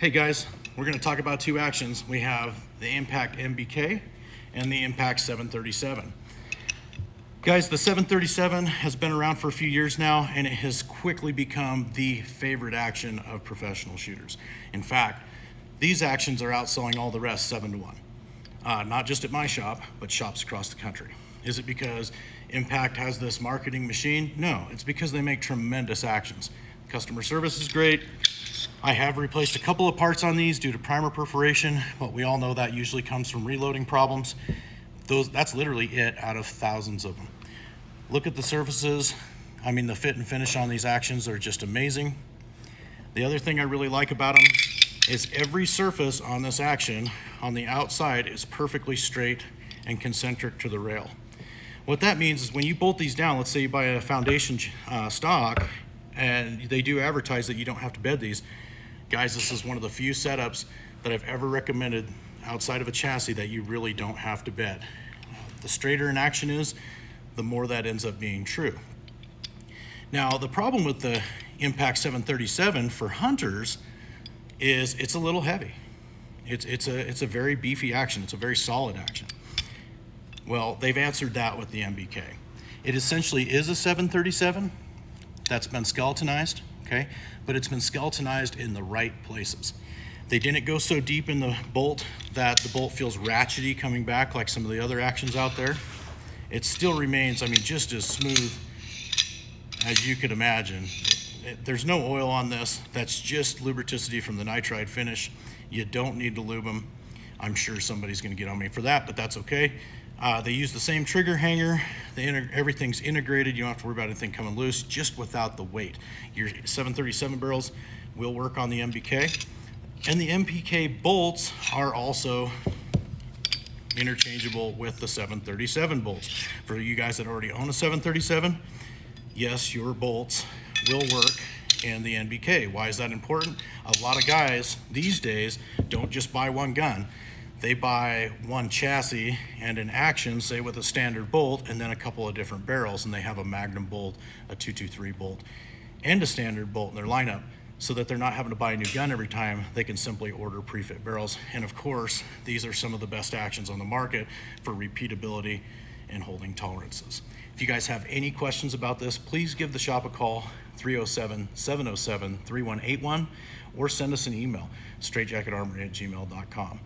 Hey guys, we're going to talk about two actions. We have the Impact NBK and the Impact 737. Guys, the 737 has been around for a few years now, and it has quickly become the favorite action of professional shooters. In fact, these actions are outselling all the rest 7-1. Not just at my shop, but shops across the country. Is it because Impact has this marketing machine? No, it's because they make tremendous actions. Customer service is great. I have replaced a couple of parts on these due to primer perforation, but we all know that usually comes from reloading problems. That's literally it out of thousands of them. Look at the surfaces. I mean, the fit and finish on these actions are just amazing. The other thing I really like about them is every surface on this action on the outside is perfectly straight and concentric to the rail. What that means is when you bolt these down, let's say you buy a foundation stock, and they do advertise that you don't have to bed these. Guys, this is one of the few setups that I've ever recommended outside of a chassis that you really don't have to bed. The straighter an action is, the more that ends up being true. Now, the problem with the Impact 737 for hunters is it's a little heavy. It's a very beefy action. It's a very solid action. Well, they've answered that with the NBK. It essentially is a 737 that's been skeletonized, okay? But it's been skeletonized in the right places. They didn't go so deep in the bolt that the bolt feels ratchety coming back like some of the other actions out there. It still remains, I mean, just as smooth as you could imagine. There's no oil on this. That's just lubricity from the nitride finish. You don't need to lube them. I'm sure somebody's gonna get on me for that, but that's okay. They use the same trigger hanger. Everything's integrated. You don't have to worry about anything coming loose, just without the weight. Your 737 barrels will work on the NBK. And the NBK bolts are also interchangeable with the 737 bolts. For you guys that already own a 737, yes, your bolts will work in the NBK. Why is that important? A lot of guys these days don't just buy one gun. They buy one chassis and an action, say with a standard bolt, and then a couple of different barrels, and they have a Magnum bolt, a 223 bolt, and a standard bolt in their lineup, so that they're not having to buy a new gun every time. They can simply order pre-fit barrels. And of course, these are some of the best actions on the market for repeatability and holding tolerances. If you guys have any questions about this, please give the shop a call, 307-707-3181, or send us an email, straightjacketarmory@gmail.com.